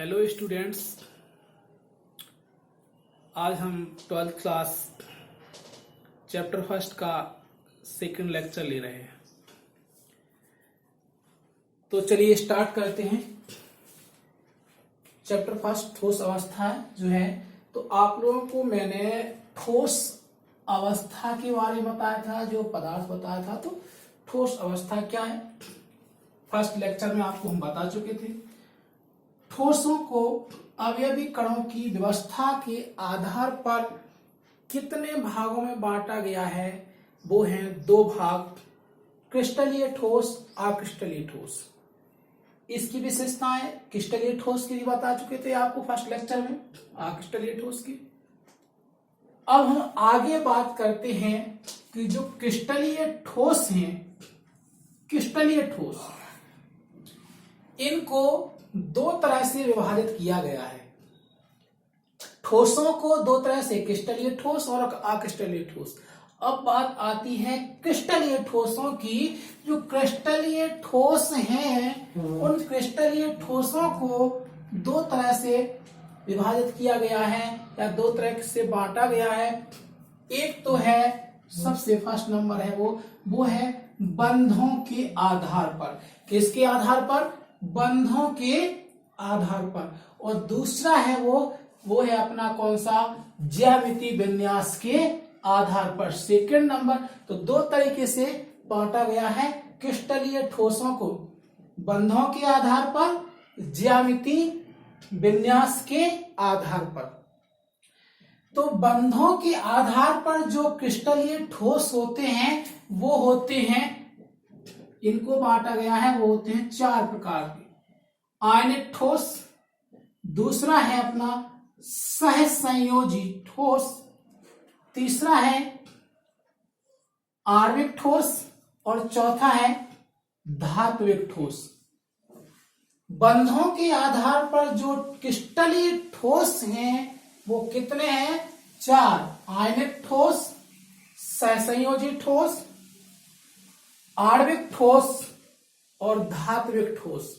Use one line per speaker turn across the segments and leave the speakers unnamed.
Hello students, आज हम 12th class chapter first का सेकंड लेक्चर ले रहे हैं। तो चलिए स्टार्ट करते हैं। चैप्टर फर्स्ट ठोस अवस्था जो है, तो आप लोगों को मैंने ठोस अवस्था के बारे में बताया था, जो पदार्थ बताया था। तो ठोस अवस्था क्या है, फर्स्ट लेक्चर में आपको हम बता चुके थे। ठोसों को अवयवी कणों की व्यवस्था के आधार पर कितने भागों में बांटा गया है, वो हैं दो भाग, क्रिस्टलीय ठोस, अक्रिस्टलीय ठोस। इसकी विशेषताएं क्रिस्टलीय ठोस की भी बता चुके थे आपको फर्स्ट लेक्चर में, अक्रिस्टलीय ठोस की। अब हम आगे बात करते हैं कि जो क्रिस्टलीय ठोस हैं, क्रिस्टलीय ठोस, इनको दो तरह से विभाजित किया गया है। ठोसों को दो तरह से, क्रिस्टलीय ठोस और अक्रिस्टलीय ठोस। अब बात आती है क्रिस्टलीय ठोसों की। जो क्रिस्टलीय ठोस हैं, उन क्रिस्टलीय ठोसों को दो तरह से विभाजित किया गया है या दो तरह से बांटा गया है। एक तो है, सबसे फर्स्ट नंबर है वो है बंधों के आधार पर। किसके आधार पर? बंधों के आधार पर। और दूसरा है वो है अपना कौन सा? ज्यामिति विन्यास के आधार पर। Second number. तो दो तरीके से बांटा गया है क्रिस्टलीय ठोसों को, बंधों के आधार पर, ज्यामिति विन्यास के आधार पर। तो बंधों के आधार पर जो क्रिस्टलीय ठोस होते हैं, वो होते हैं, इनको बांटा गया है, वो होते हैं चार प्रकार के। आयनिक ठोस, दूसरा है अपना सहसंयोजी ठोस, तीसरा है आणविक ठोस और चौथा है धात्विक ठोस। बंधों के आधार पर जो क्रिस्टलीय ठोस हैं वो कितने हैं? चार। आयनिक ठोस, सहसंयोजी ठोस, आणविक ठोस और धात्विक ठोस।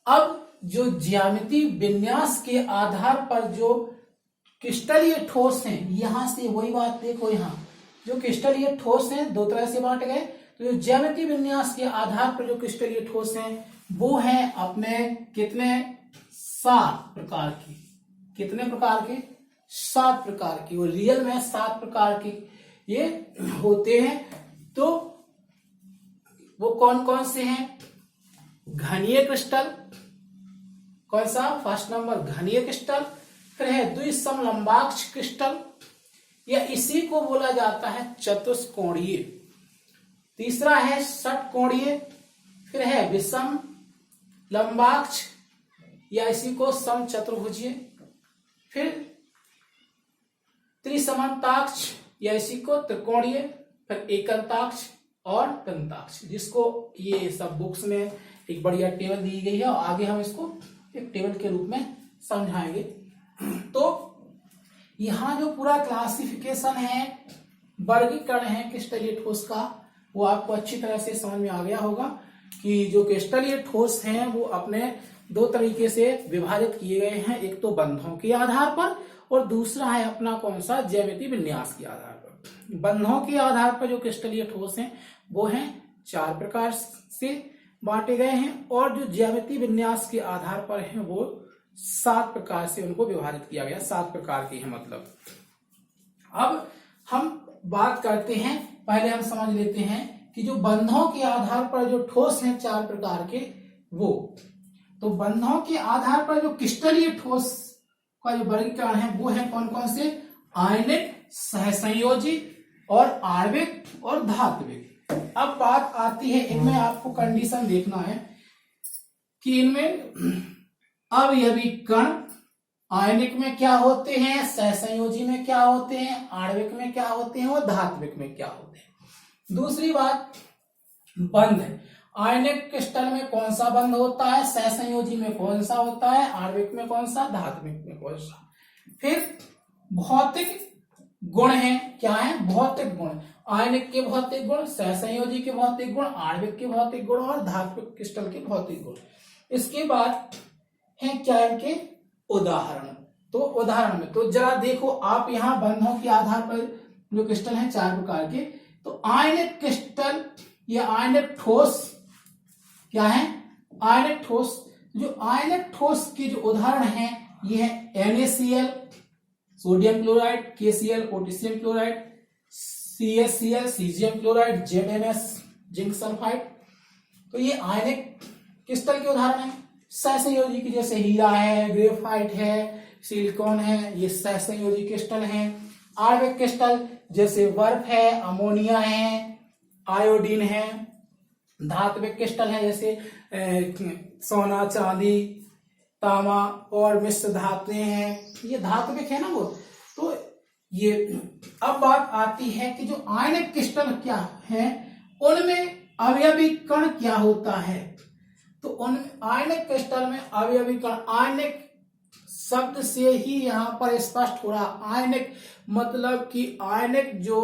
अब जो ज्यामिति विन्यास के आधार पर जो क्रिस्टलीय ठोस हैं, यहां से वही बात देखो, यहां जो क्रिस्टलीय ठोस हैं दो तरह से बांटे गए। तो जो ज्यामिति विन्यास के आधार पर जो क्रिस्टलीय ठोस हैं, वो हैं अपने कितने? 7 प्रकार की। कितने प्रकार के? 7 प्रकार की। और रियल में 7 प्रकार की ये होते हैं। तो वो कौन कौन से हैं? घनीय क्रिस्टल, कौन सा? फर्स्ट नंबर घनीय क्रिस्टल। फिर है द्विसमलंबाक्ष क्रिस्टल, या इसी को बोला जाता है चतुष्कोणीय। तीसरा है षटकोणीय। फिर है विषम लंबाक्ष, या इसी को समचतुर्भुजीय। फिर त्रिसमांताक्ष, या इसी को त्रिकोणीय। फिर एकंताक्ष और तंताक्ष, जिसको ये सब बुक्स में एक बढ़िया टेबल दी गई है और आगे हम इसको एक टेबल के रूप में समझाएंगे। तो यहां जो पूरा क्लासिफिकेशन है, वर्गीकरण है क्रिस्टलीय ठोस का, वो आपको अच्छी तरह से समझ में आ गया होगा कि जो क्रिस्टलीय ठोस हैं वो अपने दो तरीके से विभाजित किए गए हैं। एक तो बंधों के आधार पर और दूसरा है अपना कौन सा? ज्यामिति विन्यास के आधार पर। बंधों के आधार पर जो क्रिस्टलीय ठोस हैं वो हैं 4 प्रकार से बांटे गए हैं, और जो ज्यामिति विन्यास के आधार पर हैं वो 7 प्रकार से उनको विभाजित किया गया। 7 प्रकार के हैं मतलब। अब हम बात करते हैं, पहले हम समझ लेते हैं कि जो बंधों के आधार पर जो ठोस हैं 4 प्रकार के, वो तो बंधों के आधार पर जो क्रिस्टलीय ठोस का जो वर्गीकरण है वो है कौन कौन से? आयनिक, सहसंयोजी और आणविक और धात्विक। अब बात आती है, इनमें आपको कंडीशन देखना है कि इनमें अवयवी कण आयनिक में क्या होते हैं, सहसंयोजी में क्या होते हैं, आणविक में क्या होते हैं और धात्विक में क्या होते हैं। दूसरी बात, बंध। आयनिक क्रिस्टल में कौन सा बंध होता है, सहसंयोजी में कौन सा होता है, आणविक में कौन सा, धात्विक में कौन सा। फिर भौतिक गुण है, क्या है? भौतिक गुण। आयनिक के भौतिक गुण, सहसंयोजी के भौतिक गुण, आणविक के भौतिक गुण और धात्विक क्रिस्टल के भौतिक गुण। इसके बाद हैं क्या इनके उदाहरण। तो उदाहरण में तो जरा देखो आप यहाँ बंधों के आधार पर जो क्रिस्टल हैं 4 प्रकार के, तो आयनिक क्रिस्टल या आयनिक ठोस क्या है, आयनिक ठोस। जो आयनिक ठोस के जो उदाहरण हैं ये है NaCl sodium chloride, KCl potassium chloride, CaCl caesium chloride, ZnS zinc sulphide. तो ये आयनिक क्रिस्टल के उदाहरण हैं। सहसंयोजी की जैसे हीरा है, ग्रेफाइट है, सिलिकॉन है, ये सहसंयोजी क्रिस्टल हैं। आणविक क्रिस्टल जैसे बर्फ है, अमोनिया है, आयोडीन है। धात्विक क्रिस्टल है जैसे सोना, चांदी, तांबा और मिश्र धातुएं हैं, ये धात्विक है ना वो। तो ये अब बात आती है कि जो आयनिक क्रिस्टल क्या है, उनमें अवयवी कण क्या होता है। तो उन आयनिक क्रिस्टल में अवयवी कण, आयनिक शब्द से ही यहां पर स्पष्ट हो रहा। आयनिक मतलब कि आयनिक जो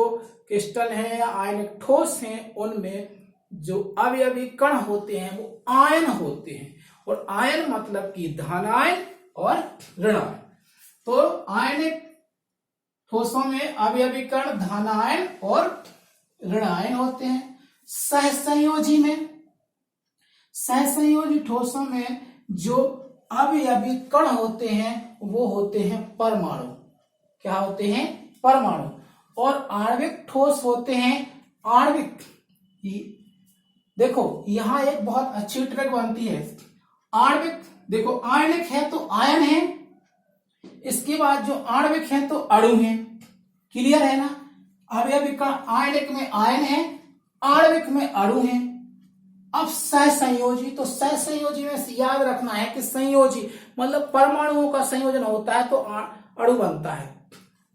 क्रिस्टल है या आयनिक ठोस हैं उनमें जो अवयवी कण होते हैं वो आयन होते हैं। और आयन मतलब कि धनायन और ऋणायन। तो आयनिक ठोसों में अवयवी कण धनायन और ऋणायन होते हैं। सहसंयोजी में, सहसंयोजी ठोसों में जो अवयवी कण होते हैं वो होते हैं परमाणु। क्या होते हैं, परमाणु। और आणविक ठोस होते हैं आणविक। देखो यहां एक बहुत अच्छी ट्रिक बनती है। आणविक देखो आयनिक है तो आयन है, इसके बाद जो आणविक है तो अणु है। क्लियर है ना। अवयवी कण आयनिक में आयन है, आणविक में अणु है। अब सहसंयोजी, तो सहसंयोजी में याद रखना है कि संयोजी मतलब परमाणुओं का संयोजन होता है तो अणु बनता है।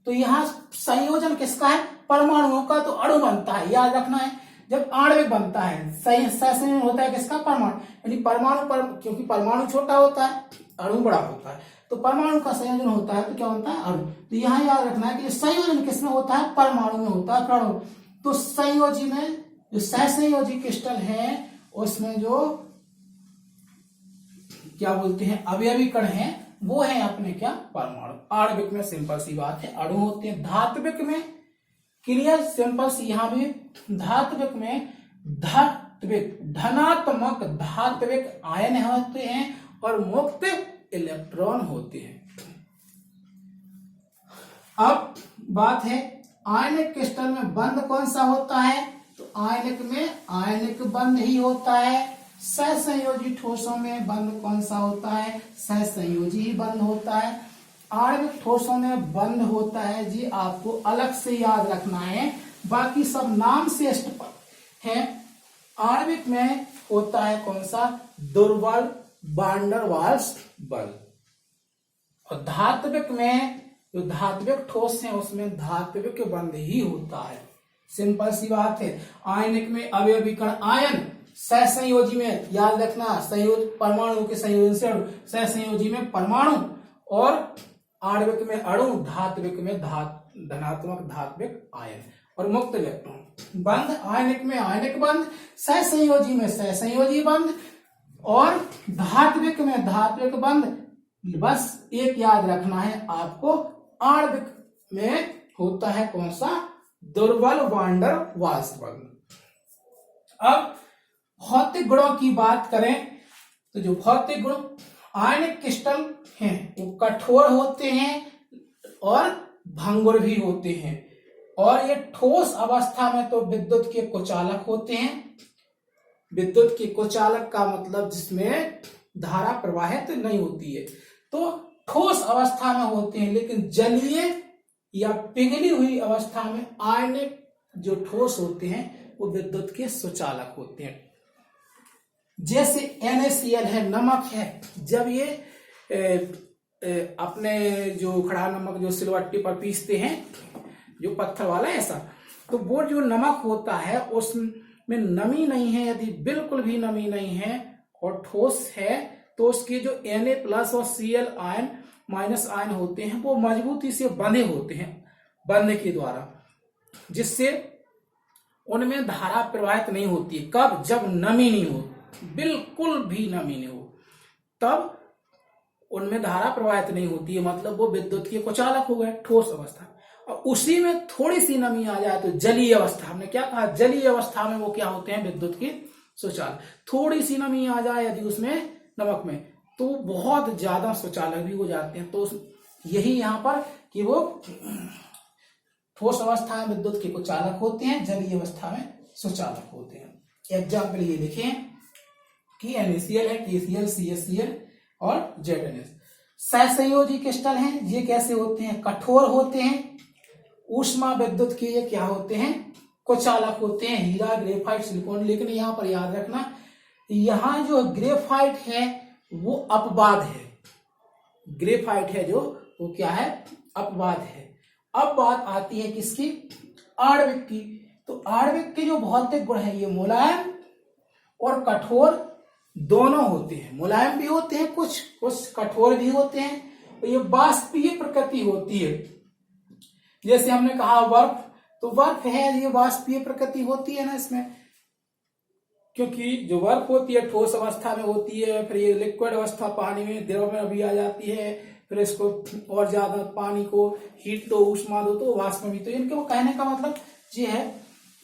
तो यहां संयोजन किसका है, परमाणुओं का, तो अणु बनता है, याद रखना है। जब आणविक बनता है सहसंयोजन होता है किसका, परमाणु, यानी परमाणु क्योंकि परमाणु छोटा होता है अणु बड़ा होता है, तो परमाणु का संयोजन होता है तो क्या होता है, अणु। तो यहां याद रखना है कि संयोजन किसमें होता है, परमाणु में होता है, परमाणु। तो संयोजी में जो सहसंयोजी क्रिस्टल है उसमें जो क्या बोलते हैं अवयवी कण हैं वो है अपने क्या, परमाणु। आणविक में सिंपल सी बात है अणु होते हैं। धात्विक में क्लियर, सिंपल सी, यहां भी धात्विक में धात्विक धनात्मक धात्विक आयन होते हैं और मुक्त इलेक्ट्रॉन होते हैं। अब बात है आयनिक क्रिस्टल में बंध कौन सा होता है, तो आयनिक में आयनिक बंध ही होता है। सहसंयोजी ठोसों में बंध कौन सा होता है, सहसंयोजी ही बंध होता है। आणविक ठोसों में बंध होता है जी, आपको अलग से याद रखना है, बाकी सब नाम से है। आणविक में होता है कौन सा, दुर्बल वान डेर वाल्स बल। और धात्विक में जो धात्विक ठोस है उसमें धात्विक बंध ही होता है। सिंपल सी बात है। आयनिक में अवयवी कण आयन, सहसंयोजी में याद रखना संयोज परमाणु के संयोजन से अणु, सहसंयोजी में परमाणु, और आणविक में अणु, धात्विक में धनात्मक धात्विक आयन और मुक्त इलेक्ट्रॉन। बंध आयनिक में आयनिक बंध, सहसंयोजी में सहसंयोजी बंध और धात्विक में धात्विक बंध। बस एक याद रखना है आपको, आणविक में होता है कौन सा, दुर्बल वान डेर वाल्स बल। अब भौतिक गुणों की बात करें तो जो भौतिक गुण आयनिक क्रिस्टल हैं वो कठोर होते हैं और भंगुर भी होते हैं। और ये ठोस अवस्था में तो विद्युत के कुचालक होते हैं। विद्युत के कुचालक का मतलब जिसमें धारा प्रवाहित नहीं होती है, तो ठोस अवस्था में होते हैं। लेकिन जलीय या पिघली हुई अवस्था में आयनिक जो ठोस होते हैं वो विद्युत के सुचालक होते हैं। जैसे NaCl है, नमक है, जब ये अपने जो खड़ा नमक जो सिलवट्टी पर पीसते हैं जो पत्थर वाला ऐसा, तो वो जो नमक होता है उसमें नमी नहीं है, यदि बिल्कुल भी नमी नहीं है और ठोस है तो उसके जो Na+ और Cl आयन माइनस आयन होते हैं वो मजबूती से बंधे होते हैं बंध के द्वारा, जिससे उनमें धारा प्रवाहित नहीं होती। कब, जब नमी नहीं हो, बिल्कुल भी नमी नहीं हो, तब उनमें धारा प्रवाहित नहीं होती है, मतलब वो विद्युत के कुचालक हो गए ठोस अवस्था। और उसी में थोड़ी सी नमी आ जाए तो जलीय अवस्था, हमने क्या कहा, जलीय अवस्था में वो क्या होते हैं, विद्युत के सुचालक। थोड़ी सी नमी आ जाए यदि उसमें, नमक में, तो बहुत ज्यादा सुचालक भी हो जाते हैं। तो यही यहाँ पर कि वो ठोस अवस्था में विद्युत के कुचालक होते हैं, जलीय अवस्था में सुचालक होते हैं। एग्जाम्पल ये लिखें कि NaCl है, KCl, CaCl और ZnS सहसंयोजी क्रिस्टल हैं। ये कैसे होते हैं, कठोर होते हैं, ऊष्मा विद्युत के ये क्या होते हैं, कुचालक होते हैं, हीरा, ग्रेफाइट, सिलिकॉन। लेकिन यहाँ पर याद रखना, यहाँ जो ग्रेफाइट है वो अपवाद है, ग्रेफाइट है जो वो क्या है, अपवाद है। अब बात आती है किसकी, आणविक की। तो आणविक के जो भौतिक गुण है, ये मुलायम और कठोर दोनों होते हैं, मुलायम भी होते हैं, कुछ कठोर भी होते हैं। और ये वाष्पीय प्रकृति होती है। जैसे हमने कहा बर्फ, तो बर्फ है, ये वाष्पीय प्रकृति होती है ना इसमें, क्योंकि जो बर्फ होती है ठोस अवस्था में होती है, फिर ये लिक्विड अवस्था पानी में, द्रव में अभी आ जाती है, फिर इसको और ज्यादा पानी को हीट दो, ऊष्मा दो तो वाष्प में भी। तो इनके वो कहने का मतलब ये है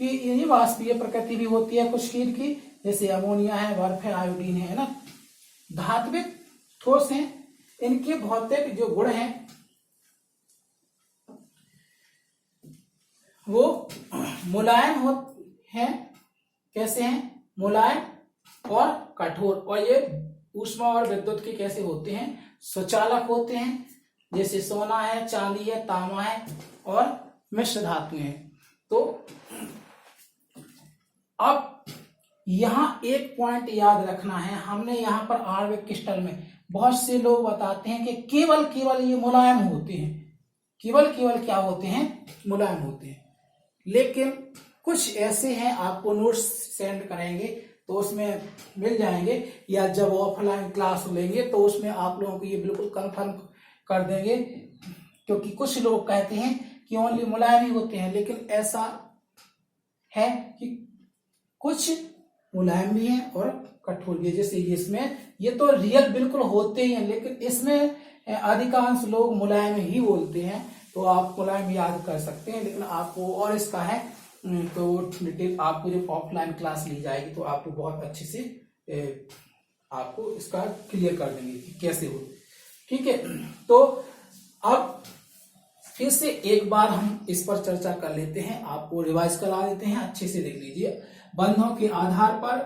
कि ये वाष्पीय प्रकृति भी होती है कुछ चीज की, जैसे अमोनिया है, बर्फ है, आयोडीन है ना। धात्विक ठोस हैं, इनके भौतिक जो गुण हैं वो मुलायम हैं, कैसे हैं, मुलायम और कठोर। और ये ऊष्मा और विद्युत के कैसे होते हैं, सुचालक होते हैं। जैसे सोना है, चांदी है, तांबा है और मिश्र धातु है। तो अब यहां एक पॉइंट याद रखना है, हमने यहां पर आणविक क्रिस्टल में बहुत से लोग बताते हैं कि केवल ये मुलायम होते हैं, केवल क्या होते हैं, मुलायम होते हैं। लेकिन कुछ ऐसे हैं, आपको नोट्स सेंड करेंगे तो उसमें मिल जाएंगे, या जब ऑफलाइन क्लास लेंगे तो उसमें आप लोगों को ये बिल्कुल कंफर्म कर देंगे। क्योंकि कुछ लोग कहते हैं कि ओनली मुलायम ही होते हैं, लेकिन ऐसा है कि कुछ मुलायम भी हैं और कठोर भी है। जैसे इसमें ये तो रियल बिल्कुल होते ही हैं, लेकिन इसमें अधिकांश लोग मुलायम ही बोलते हैं। तो आप मुलायम याद कर सकते हैं, लेकिन आपको और इसका है तो डिटेल आपको जब ऑफलाइन क्लास ली जाएगी तो आपको बहुत अच्छे से आपको इसका क्लियर कर देंगे कि कैसे हो। ठीक है, तो अब फिर से एक बार हम इस पर चर्चा कर लेते हैं, आपको रिवाइज करा देते हैं, अच्छे से देख लीजिए। बंधों के आधार पर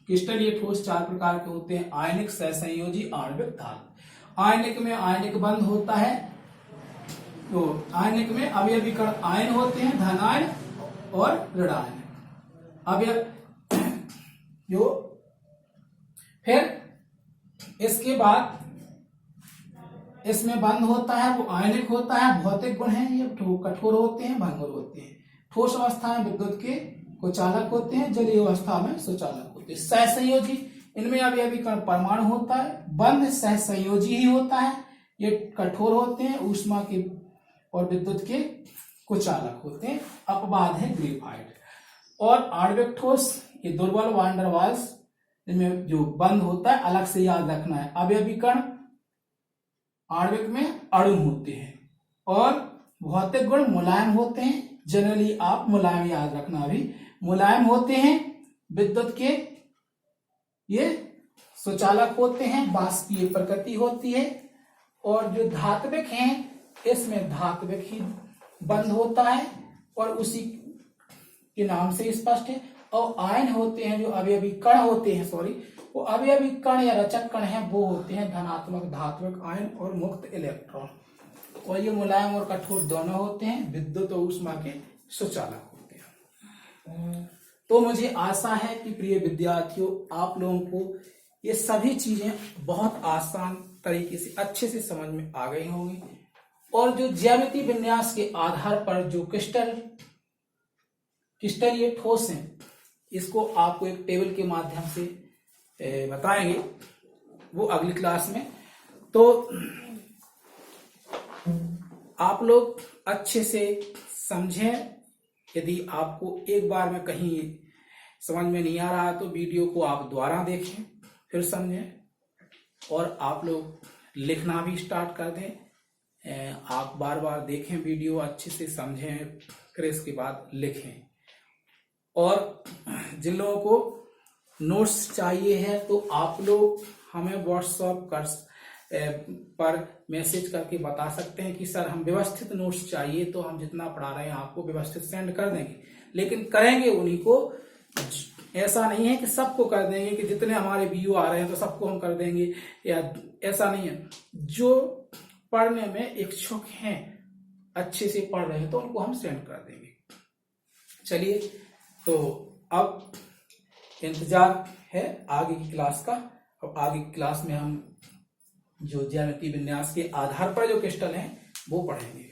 क्रिस्टलीय ठोस चार प्रकार के होते हैं, आयनिक, सहसंयोजी, आणविक, धातु। आयनिक में आयनिक बंध होता है, तो आयनिक में अवयवी कण आयन होते हैं, धन आयन और ऋण आयन। जो फिर इसके बाद इसमें बंध होता है वो आयनिक होता है, भौतिक गुण है, ये कठोर होते हैं, भंगुर होते हैं। ठोस अवस्था में विद्युत के कुचालक होते हैं, जलीय अवस्था में सुचालक होते हैं। सहसंयोजी, इनमें अवयवी कण परमाणु होता है। बंध सहसंयोजी ही होता है, ये कठोर होते हैं, ऊष्मा के और विद्युत के कुचालक होते हैं। अपवाद है ग्रेफाइट। और आणविक ठोस, ये दुर्बल वान डेर वाल्स, इनमें जो बंध होता है अलग से याद रखना है। अवयवी कण आणविक में अणु होते हैं और भौतिक गुण मुलायम होते हैं। जनरली आप मुलायम याद रखना, अभी मुलायम होते हैं, विद्युत के ये सुचालक होते हैं, वाष्पीय प्रकृति होती है। और जो धात्विक हैं इसमें धात्विक ही बंध होता है और उसी के नाम से स्पष्ट है। और आयन होते हैं, जो अवयवी कण होते हैं, वो अवयवी कण या रचक कण हैं, वो होते हैं धनात्मक धात्विक आयन और मुक्त इलेक्ट्रॉन। और ये मुलायम और कठोर दोनों होते हैं, विद्युत और ऊष्मा के सुचालक होते हैं। तो मुझे आशा है कि प्रिय विद्यार्थियों, आप लोगों को ये सभी चीजें बहुत आसान तरीके से अच्छे से समझ में आ गई होंगी। और जो ज्यामितीय विन्यास के आधार पर जो क्रिस्टलीय ठोस हैं, इसको आपको एक टेबल के माध्यम से बताएंगे, वो अगली क्लास में। तो आप लोग अच्छे से समझें। यदि आपको एक बार में कहीं समझ में नहीं आ रहा तो वीडियो को आप दोबारा देखें, फिर समझें। और आप लोग लिखना भी स्टार्ट कर दें। आप बार बार देखें वीडियो, अच्छे से समझें, फिर इसके बाद लिखें। और जिन लोगों को नोट्स चाहिए है तो आप लोग हमें व्हाट्सएप पर मैसेज करके बता सकते हैं कि सर हम व्यवस्थित नोट्स चाहिए, तो हम जितना पढ़ा रहे हैं आपको व्यवस्थित सेंड कर देंगे। लेकिन करेंगे उन्हीं को, ऐसा नहीं है कि सबको कर देंगे कि जितने हमारे व्यू आ रहे हैं तो सबको हम कर देंगे, या ऐसा नहीं है। जो पढ़ने में इच्छुक हैं, अच्छे से पढ़ रहे हैं, तो उनको हम सेंड कर देंगे। चलिए, तो अब इंतजार है आगे की क्लास का। अब आगे की क्लास में हम जो ज्यामिति विन्यास के आधार पर जो क्रिस्टल हैं वो पढ़ेंगे।